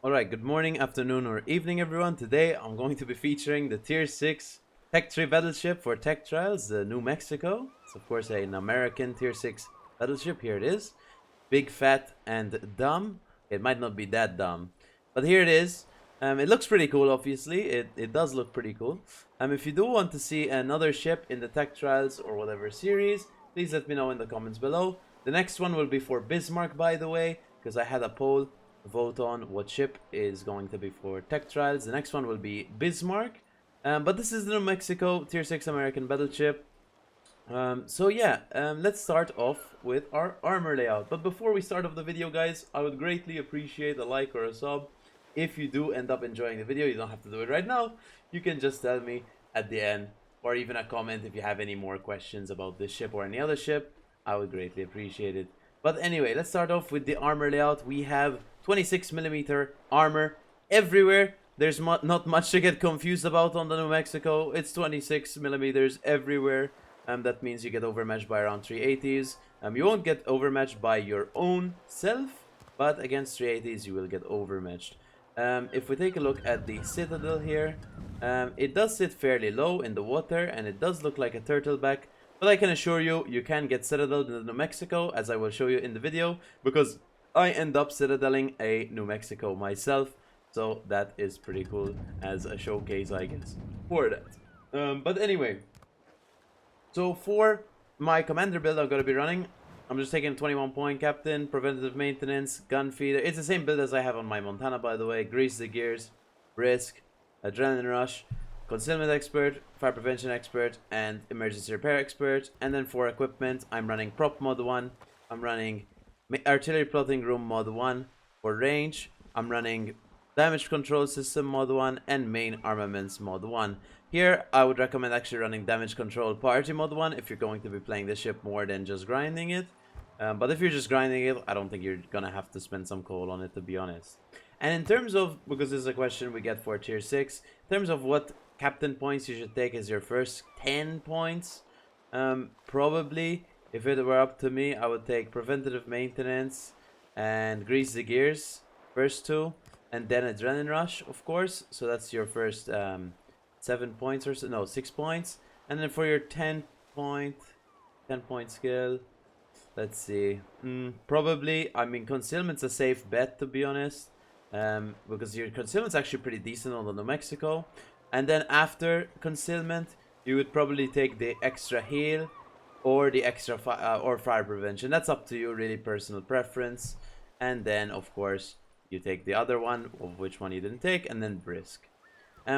Alright, good morning, afternoon, or evening, everyone. Today I'm going to be featuring the Tier 6 Tech 3 Battleship for Tech Trials, the New Mexico. It's, of course, an American Tier 6 battleship. Here it is. Big, fat, and dumb. It might not be that dumb, but here it is. It looks pretty cool, obviously. It does look pretty cool. If you do want to see another ship in the Tech Trials or whatever series, please let me know in the comments below. The next one will be for Bismarck, by the way, because I had a poll vote on what ship is going to be for tech trials. The next one will be Bismarck, but this is the New Mexico Tier 6 American Battleship. Let's start off with our armor layout. But before we start off the video, guys, I would greatly appreciate a like or a sub. If you do end up enjoying the video, you don't have to do it right now. You can just tell me at the end, or even a comment if you have any more questions about this ship or any other ship. I would greatly appreciate it. But anyway, let's start off with the armor layout. We have 26mm armor everywhere. There's not much to get confused about on the New Mexico. It's 26mm everywhere. That means you get overmatched by around 380s. You won't get overmatched by your own self, but against 380s you will get overmatched. If we take a look at the citadel here, it does sit fairly low in the water, and it does look like a turtleback. But I can assure you, you can get citadel in New Mexico, as I will show you in the video, because I end up citadeling a New Mexico myself. So that is pretty cool as a showcase, I guess, for that. But anyway, so for my commander build I'm going to be running, I'm just taking 21 point captain, preventative maintenance, gun feeder. It's the same build as I have on my Montana, by the way. Grease the gears, brisk, adrenaline rush, concealment expert, fire prevention expert, and emergency repair expert. And then for equipment, I'm running prop mod 1. I'm running artillery plotting room mod 1. For range, I'm running damage control system mod 1 and main armaments mod 1. Here, I would recommend actually running damage control party mod 1 if you're going to be playing the ship more than just grinding it. But if you're just grinding it, I don't think you're gonna have to spend some coal on it, to be honest. And in terms of, because this is a question we get for tier 6, in terms of what captain points you should take as your first 10 points, probably, if it were up to me, I would take preventative maintenance and grease the gears, first 2, and then adrenaline rush, of course. So that's your first 7 points or so, no, 6 points. And then for your 10 point skill, let's see, probably, I mean, concealment's a safe bet, to be honest, because your concealment's actually pretty decent on the New Mexico. And then after concealment, you would probably take the extra heal or the extra or fire prevention. That's up to you, really, personal preference. And then, of course, you take the other one, of which one you didn't take, and then brisk.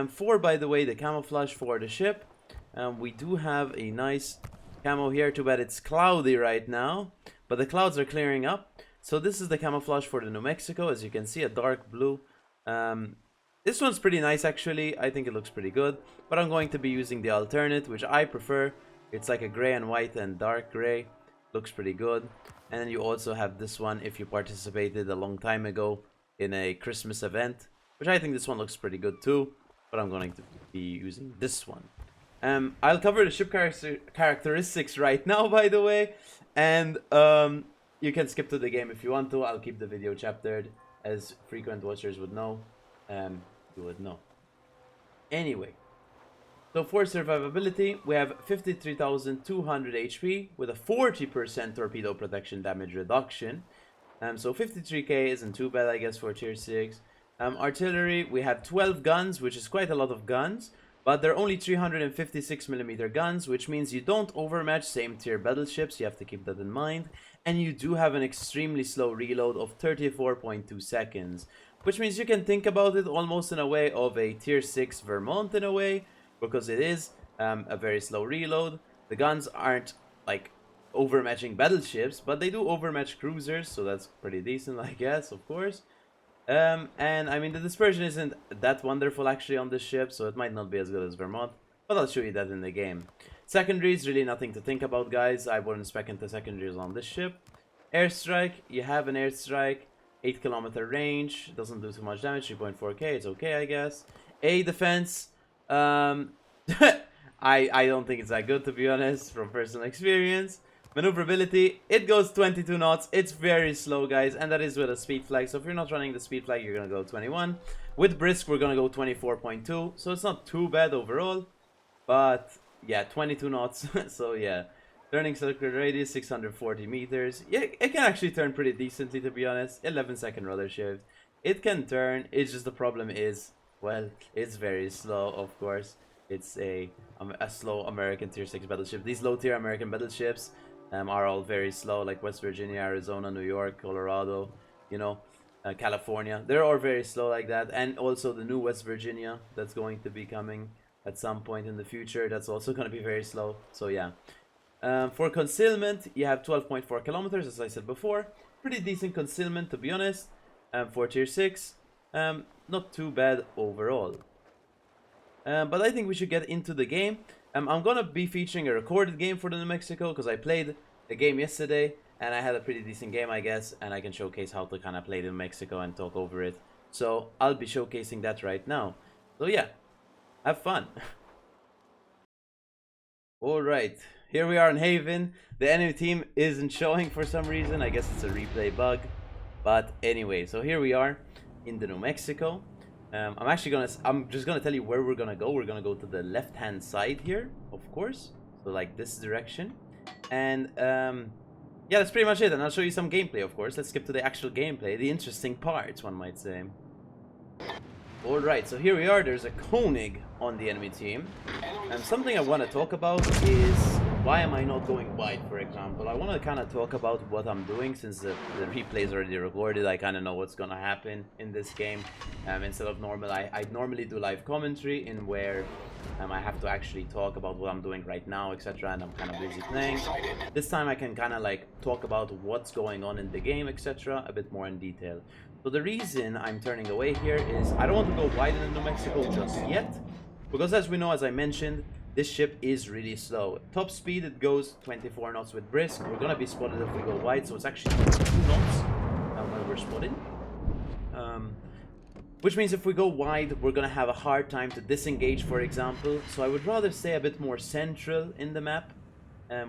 For, by the way, the camouflage for the ship, we do have a nice camo here. Too bad it's cloudy right now, but the clouds are clearing up. So this is the camouflage for the New Mexico. As you can see, a dark blue. This one's pretty nice, actually. I think it looks pretty good, but I'm going to be using the alternate, which I prefer. It's like a gray and white and dark gray. Looks pretty good. And then you also have this one if you participated a long time ago in a Christmas event, which I think this one looks pretty good too, but I'm going to be using this one. I'll cover the ship characteristics right now, by the way, and you can skip to the game if you want to. I'll keep the video chaptered, as frequent watchers would know. You would know. Anyway, so for survivability, we have 53,200 HP with a 40% torpedo protection damage reduction. So 53k isn't too bad, I guess, for tier 6. Artillery, we have 12 guns, which is quite a lot of guns, but they're only 356mm guns, which means you don't overmatch same tier battleships. You have to keep that in mind. And you do have an extremely slow reload of 34.2 seconds, which means you can think about it almost in a way of a tier 6 Vermont in a way, because it is a very slow reload. The guns aren't like overmatching battleships, but they do overmatch cruisers, so that's pretty decent, I guess, of course. And I mean, the dispersion isn't that wonderful actually on this ship, so it might not be as good as Vermont, but I'll show you that in the game. Secondaries, really nothing to think about, guys. I wouldn't spec into secondaries on this ship. Airstrike, you have an airstrike, 8km range, doesn't do too much damage, 3.4k, it's okay, I guess. A defense, I don't think it's that good, to be honest, from personal experience. Maneuverability, it goes 22 knots. It's very slow, guys, and that is with a speed flag. So if you're not running the speed flag, you're gonna go 21. With brisk, we're gonna go 24.2. So it's not too bad overall, but yeah, 22 knots. So yeah, turning circular radius 640 meters. Yeah, it can actually turn pretty decently, to be honest. 11-second rudder shift. It can turn. It's just the problem is, well, it's very slow. Of course, it's a slow American tier 6 battleship. These low tier American battleships are all very slow, like West Virginia, Arizona, New York, Colorado, you know, California. They're all very slow like that. And also the new West Virginia that's going to be coming at some point in the future. That's also going to be very slow. So yeah. For concealment, you have 12.4 kilometers, as I said before. Pretty decent concealment, to be honest. For tier 6, not too bad overall. But I think we should get into the game. I'm gonna be featuring a recorded game for the New Mexico because I played a game yesterday and I had a pretty decent game, I guess, and I can showcase how to kind of play the New Mexico and talk over it. So I'll be showcasing that right now. So yeah, have fun. Alright, here we are in Haven. The enemy team isn't showing for some reason. I guess it's a replay bug. But anyway, so here we are in the New Mexico. I'm just gonna tell you where we're gonna go. We're gonna go to the left-hand side here, of course. So like this direction. And yeah, that's pretty much it. And I'll show you some gameplay, of course. Let's skip to the actual gameplay, the interesting parts, one might say. Alright, so here we are. There's a Koenig on the enemy team. And something I want to talk about is why am I not going wide, for example. I want to kind of talk about what I'm doing since the replay is already recorded. I kind of know what's going to happen in this game. Instead of normal, I normally do live commentary in where I have to actually talk about what I'm doing right now, etc. And I'm kind of busy playing. This time I can kind of like talk about what's going on in the game, etc. a bit more in detail. So the reason I'm turning away here is I don't want to go wide in New Mexico just yet. Because as we know, as I mentioned, this ship is really slow. Top speed, it goes 24 knots with brisk. We're gonna be spotted if we go wide, so it's actually 22 knots when we're spotted. Which means if we go wide, we're gonna have a hard time to disengage, for example. So I would rather stay a bit more central in the map,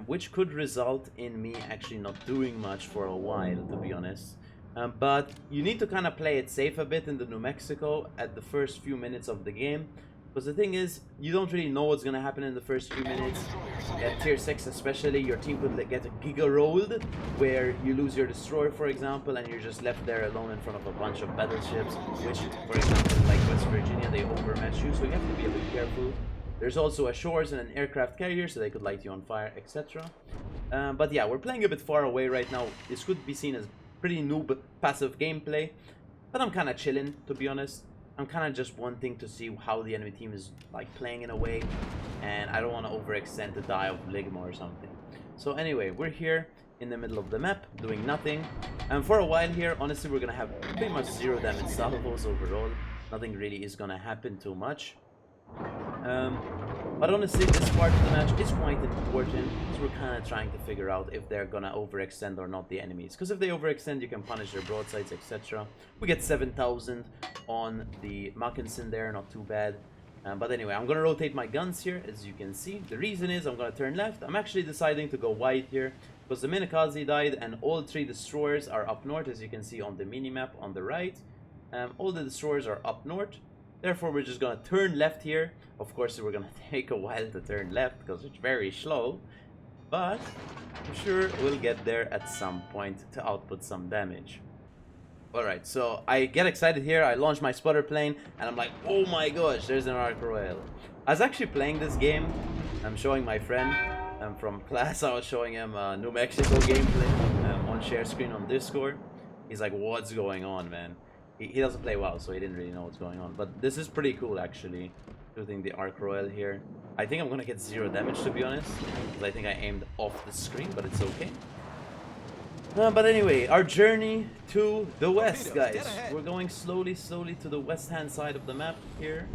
which could result in me actually not doing much for a while, to be honest. But you need to kind of play it safe a bit in the New Mexico at the first few minutes of the game. Because the thing is, you don't really know what's going to happen in the first few minutes. At tier 6 especially, your team could get a giga rolled, where you lose your destroyer, for example, and you're just left there alone in front of a bunch of battleships, which, for example, like West Virginia, they overmatch you, so you have to be a bit careful. There's also a shores and an aircraft carrier, so they could light you on fire, etc. But yeah, we're playing a bit far away right now. This could be seen as pretty noob passive gameplay, but I'm kind of chilling, to be honest. I'm kind of just wanting to see how the enemy team is like playing in a way, and I don't want to overextend to die of Ligma or something. So anyway, we're here in the middle of the map doing nothing, and for a while here, honestly, we're gonna have pretty much 0 damage salvos overall. Nothing really is gonna happen too much. But honestly, this part of the match is quite important because we're kind of trying to figure out if they're gonna overextend or not, the enemies. Because if they overextend, you can punish their broadsides, etc. We get 7,000 on the Mackinson there, not too bad. But anyway, I'm gonna rotate my guns here, as you can see. The reason is I'm gonna turn left. I'm actually deciding to go wide here because the Minakaze died and all 3 destroyers are up north, as you can see on the minimap on the right. All the destroyers are up north. Therefore, we're just gonna turn left here. Of course, we're gonna take a while to turn left because it's very slow, but I'm sure we'll get there at some point to output some damage. Alright, so I get excited here. I launch my spotter plane and I'm like, oh my gosh, there's an Arc Royal. I was actually playing this game. I'm showing my friend from class. I was showing him New Mexico gameplay on share screen on Discord. He's like, what's going on, man? He doesn't play well, so he didn't really know what's going on. But this is pretty cool, actually, shooting the Arc Royal here. I think I'm gonna get 0 damage, to be honest, because I think I aimed off the screen, but it's okay. But anyway, our journey to the west, guys. We're going slowly to the west-hand side of the map here.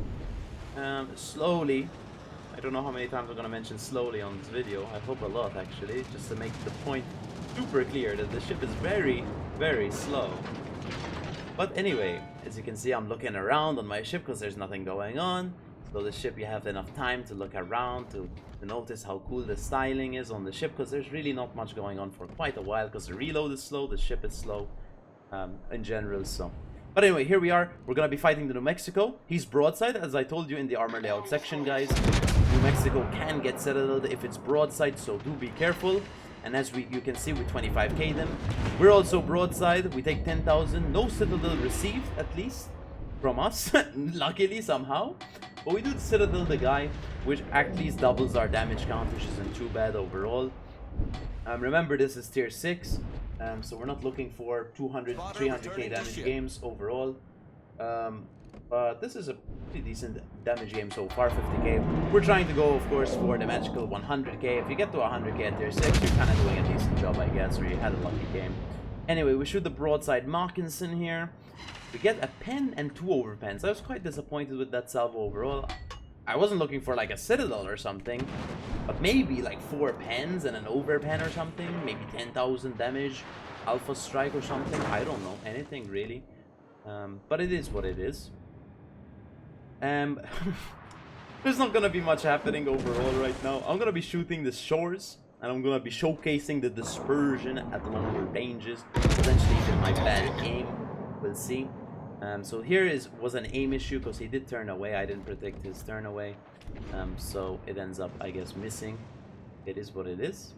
Slowly. I don't know how many times I'm gonna mention slowly on this video. I hope a lot, actually, just to make the point super clear that the ship is very, very slow. But anyway, as you can see, I'm looking around on my ship because there's nothing going on. So the ship, you have enough time to look around, to notice how cool the styling is on the ship, because there's really not much going on for quite a while, because the reload is slow, the ship is slow in general. So, but anyway, here we are. We're gonna be fighting the New Mexico. He's broadside, as I told you in the armor layout section, guys. New Mexico can get citadeled if it's broadside, so do be careful. And as you can see, we 25k them. We're also broadside. We take 10,000. No citadel received, at least from us, luckily somehow. But we do citadel the guy, which at least doubles our damage count, which isn't too bad overall. Remember, this is tier 6, so we're not looking for 200, 300k damage games overall. But this is a pretty decent damage game so far, 50k. We're trying to go, of course, for the magical 100k. If you get to 100k at tier 6, you're kind of doing a decent job, I guess, or you had a lucky game. Anyway, we shoot the broadside Moccasin here. We get a pen and 2 overpens. I was quite disappointed with that salvo overall. I wasn't looking for like a citadel or something, but maybe like 4 pens and an overpen or something. Maybe 10,000 damage, alpha strike or something. I don't know, anything really. But it is what it is. There's not gonna be much happening overall right now. I'm gonna be shooting the shores, and I'm gonna be showcasing the dispersion at longer ranges. Potentially even my bad aim. We'll see. So here was an aim issue because he did turn away. I didn't predict his turn away. So it ends up, I guess, missing. It is what it is.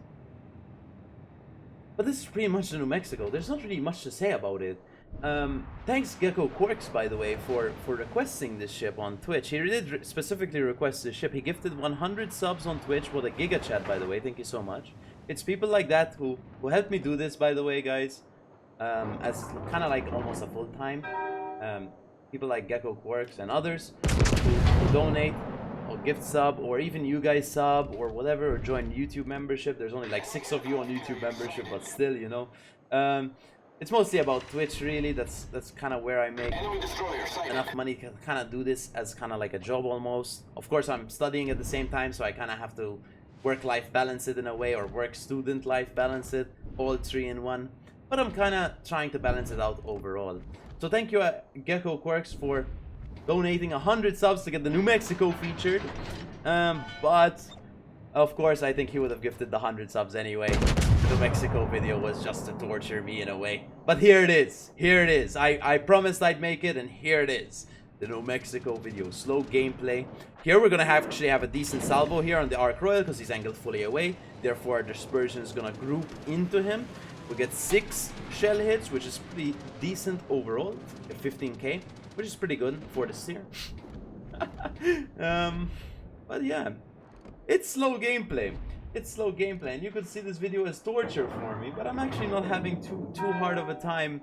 But this is pretty much the New Mexico. There's not really much to say about it. Thanks Gecko Quarks, by the way, for requesting this ship on Twitch. He did specifically request this ship. He gifted 100 subs on Twitch with a giga chat, by the way. Thank you so much. It's people like that who helped me do this, by the way, guys. As kind of like almost a full-time. People like Gecko Quarks and others who donate or gift sub, or even you guys sub or whatever, or join YouTube membership. There's only like 6 of you on YouTube membership, but still, you know. It's mostly about Twitch, really. That's kind of where I make enough money to kind of do this as kind of like a job almost. Of course, I'm studying at the same time, so I kind of have to work-life balance it in a way, or work-student life balance it, all 3 in 1. But I'm kind of trying to balance it out overall. So thank you, Gecko Quirks, for donating 100 subs to get the New Mexico featured. But of course, I think he would have gifted the 100 subs anyway. The Mexico video was just to torture me in a way. But here it is. Here it is. I promised I'd make it, and here it is. The New Mexico video. Slow gameplay. Here we're going to actually have a decent salvo here on the Arc Royal because he's angled fully away. Therefore, our dispersion is going to group into him. We get 6 shell hits, which is pretty decent overall. 15k, which is pretty good for this tier. But yeah, it's slow gameplay. It's slow gameplay, and you could see this video as torture for me, but I'm actually not having too hard of a time.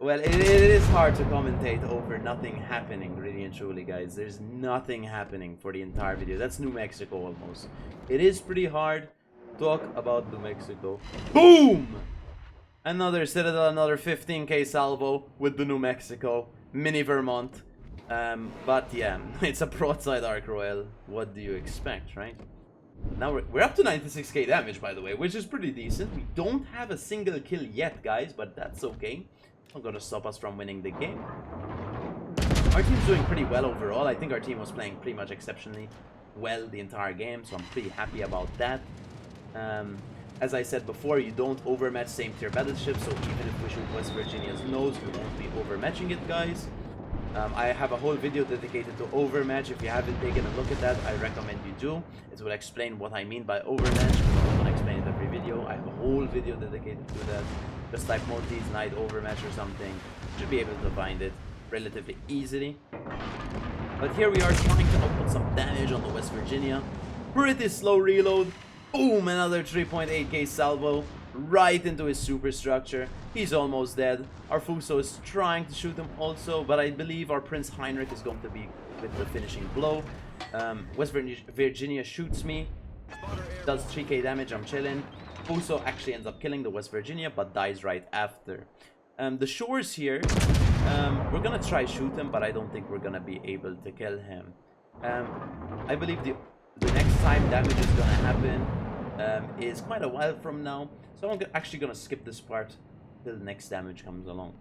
Well, it is hard to commentate over nothing happening, really and truly, guys. There's nothing happening for the entire video. That's New Mexico almost. It is pretty hard to talk about New Mexico. Boom! Another Citadel, another 15k salvo with the New Mexico. Mini Vermont. But yeah, it's a broadside Arc Royal. What do you expect, right? Now we're up to 96k damage, by the way, which is pretty decent. We don't have a single kill yet, guys, but that's okay. Not gonna stop us from winning the game. Our team's doing pretty well overall. I think our team was playing pretty much exceptionally well the entire game, so I'm pretty happy about that. As I said before, you don't overmatch same tier battleships, so even if we shoot West Virginia's nose, we won't be overmatching it, guys. I have a whole video dedicated to overmatch. If you haven't taken a look at that, I recommend you do. It will explain what I mean by overmatch. I'm not going to explain it every video. I have a whole video dedicated to that. Just type MalteseKnight overmatch or something. You should be able to find it relatively easily. But here we are trying to output some damage on the West Virginia. Pretty slow reload. Boom! Another 3.8k salvo. Right into his superstructure. He's almost dead. Our Fuso is trying to shoot him also, but I believe our Prince Heinrich is going to be with the finishing blow. West Virginia shoots me. Does 3k damage, I'm chilling. Fuso actually ends up killing the West Virginia, but dies right after. The shores here, we're gonna try shoot him, but I don't think we're gonna be able to kill him. I believe the next time damage is gonna happen is quite a while from now, so I'm actually gonna skip this part till the next damage comes along.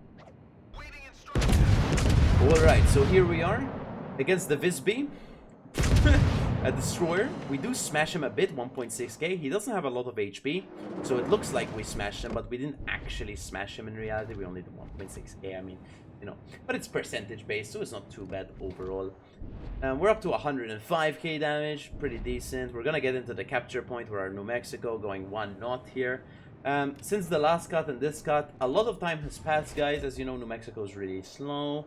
Alright, so here we are against the Visby. A destroyer. We do smash him a bit, 1.6k. He doesn't have a lot of HP, so it looks like we smashed him, but we didn't actually smash him in reality. We only did 1.6k, I mean, you know. But it's percentage based, so it's not too bad overall. We're up to 105k damage, pretty decent. We're gonna get into the capture point where our New Mexico going 1 knot here. Since the last cut and this cut, a lot of time has passed, guys. As you know, New Mexico is really slow.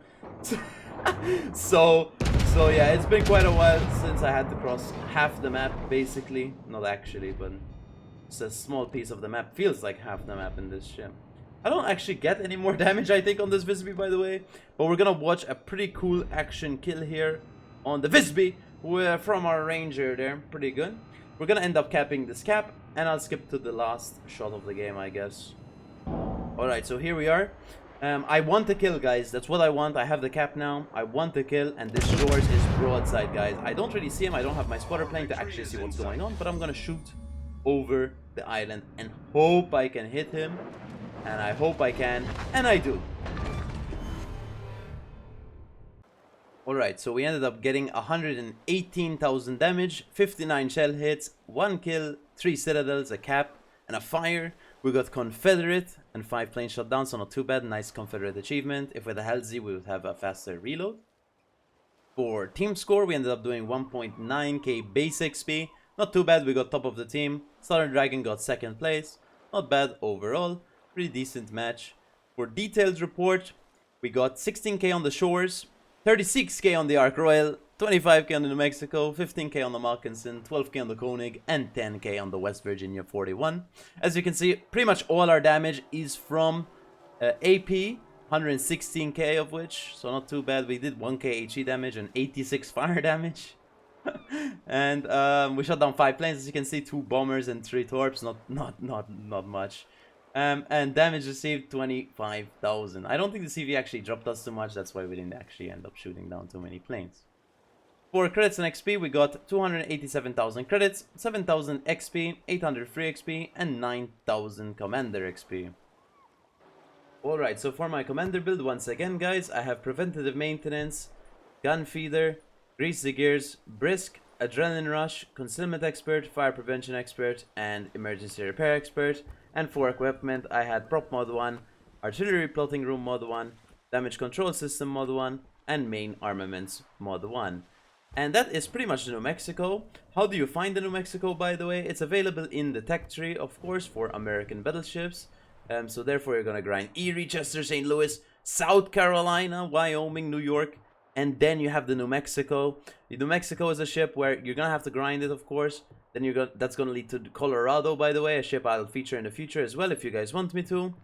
so yeah, it's been quite a while since I had to cross half the map, basically. Not actually, but it's a small piece of the map. Feels like half the map in this ship. I don't actually get any more damage, I think, on this Visby, by the way. But we're gonna watch a pretty cool action kill here on the Visby from our Ranger there. Pretty good. We're gonna end up capping this cap, and I'll skip to the last shot of the game, I guess. Alright, so here we are. I want to kill, guys. That's what I want. I have the cap now. I want to kill, and this Shores is broadside, guys. I don't really see him. I don't have my spotter plane to actually see what's going on, but I'm gonna shoot over the island and hope I can hit him. And I hope I can, and I do. Alright, so we ended up getting 118,000 damage, 59 shell hits, 1 kill, 3 citadels, a cap, and a fire. We got Confederate and 5 planes shot down, so not too bad. Nice Confederate achievement. If with a Halsey, we would have a faster reload. For team score, we ended up doing 1.9k base XP. Not too bad, we got top of the team. Southern Dragon got 2nd place. Not bad overall. Pretty decent match. For detailed report, we got 16k on the Shores, 36k on the Ark Royal, 25k on the New Mexico, 15k on the Malkinson, 12k on the Koenig, and 10k on the West Virginia 41. As you can see, pretty much all our damage is from AP, 116k of which, so not too bad. We did 1k HE damage and 86 fire damage. And we shot down 5 planes, as you can see, 2 bombers and 3 torps, not much. And damage received 25,000. I don't think the CV actually dropped us too much. That's why we didn't actually end up shooting down too many planes. For credits and XP, we got 287,000 credits, 7,000 XP, 800 free XP, and 9,000 commander XP. Alright, so for my commander build, once again, guys, I have preventative maintenance, gun feeder, grease the gears, brisk, adrenaline rush, concealment expert, fire prevention expert, and emergency repair expert. And for equipment, I had prop mod 1, artillery plotting room mod 1, damage control system mod 1, and main armaments mod 1. And that is pretty much the New Mexico. How do you find the New Mexico, by the way? It's available in the tech tree, of course, for American Battleships. So therefore, you're gonna grind Erie, Chester, St. Louis, South Carolina, Wyoming, New York, and then you have the New Mexico. The New Mexico is a ship where you're gonna have to grind it, of course. Then that's gonna lead to Colorado, by the way, a ship I'll feature in the future as well if you guys want me to.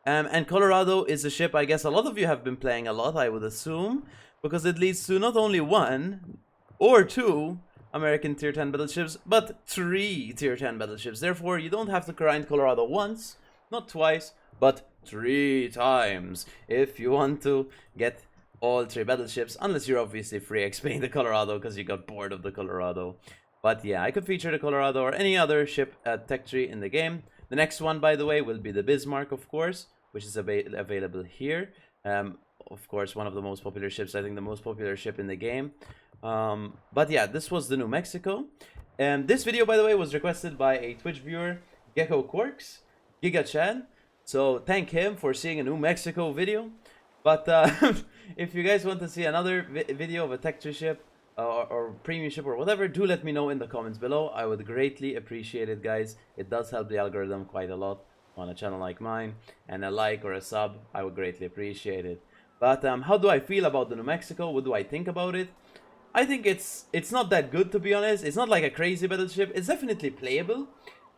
And Colorado is a ship I guess a lot of you have been playing a lot, I would assume, because it leads to not only 1 or 2 American tier 10 battleships, but 3 tier 10 battleships. Therefore, you don't have to grind Colorado once, not twice, but 3 times if you want to get all 3 battleships, unless you're obviously free XPing the Colorado because you got bored of the Colorado. But yeah, I could feature the Colorado or any other ship tech tree in the game. The next one, by the way, will be the Bismarck, of course, which is available here. Of course, one of the most popular ships, I think the most popular ship in the game. But yeah, this was the New Mexico. This video, by the way, was requested by a Twitch viewer, Gecko Quirks, Giga Chan. So thank him for seeing a New Mexico video. But if you guys want to see another video of a tech tree ship, or premium ship or whatever, do let me know in the comments below. I would greatly appreciate it, guys. It does help the algorithm quite a lot on a channel like mine, and a like or a sub, I would greatly appreciate it. But how do I feel about the New Mexico? What do I think about it? I think it's not that good, to be honest. It's not like a crazy battleship. It's definitely playable.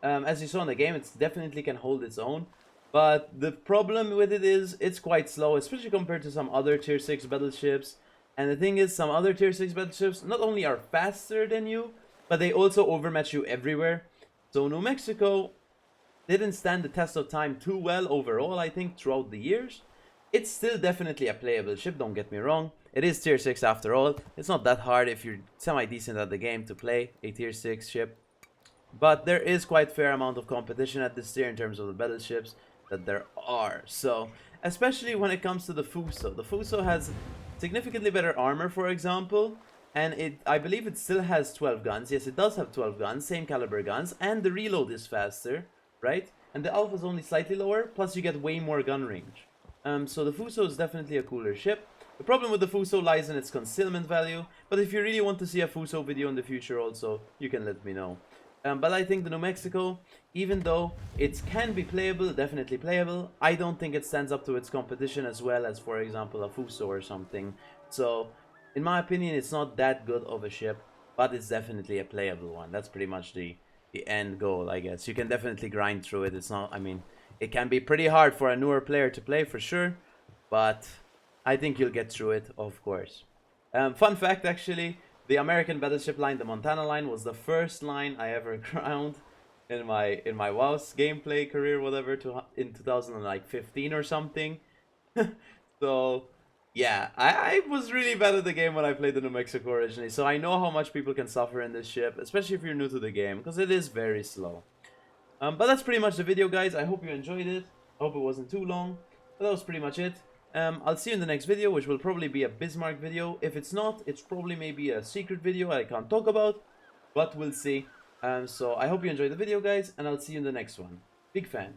As you saw in the game, it definitely can hold its own. But the problem with it is it's quite slow, especially compared to some other tier 6 battleships. And the thing is, some other tier 6 battleships not only are faster than you, but they also overmatch you everywhere. So New Mexico didn't stand the test of time too well overall, I think, throughout the years. It's still definitely a playable ship, don't get me wrong. It is tier 6 after all. It's not that hard if you're semi-decent at the game to play a tier 6 ship. But there is quite a fair amount of competition at this tier in terms of the battleships that there are. So, especially when it comes to the Fuso. The Fuso has significantly better armor, for example, And I believe it still has 12 guns. Yes, it does have 12 guns, same caliber guns, and the reload is faster, right? And the alpha is only slightly lower, plus you get way more gun range. So the Fuso is definitely a cooler ship. The problem with the Fuso lies in its concealment value, but if you really want to see a Fuso video in the future also, you can let me know. But I think the New Mexico, even though it can be playable, definitely playable, I don't think it stands up to its competition as well as, for example, a Fuso or something. So, in my opinion, it's not that good of a ship, but it's definitely a playable one. That's pretty much the end goal, I guess. You can definitely grind through it. It's not, I mean, it can be pretty hard for a newer player to play for sure, but I think you'll get through it, of course. Fun fact, actually, the American Battleship line, the Montana line, was the first line I ever crowned in my WoW's gameplay career, whatever, in 2015 or something. So yeah, I was really bad at the game when I played the New Mexico originally, so I know how much people can suffer in this ship, especially if you're new to the game, because it is very slow. But that's pretty much the video, guys. I hope you enjoyed it. I hope it wasn't too long. But that was pretty much it. I'll see you in the next video, which will probably be a Bismarck video. If it's not, it's probably maybe a secret video I can't talk about, but we'll see. So I hope you enjoyed the video, guys, and I'll see you in the next one. Big fan.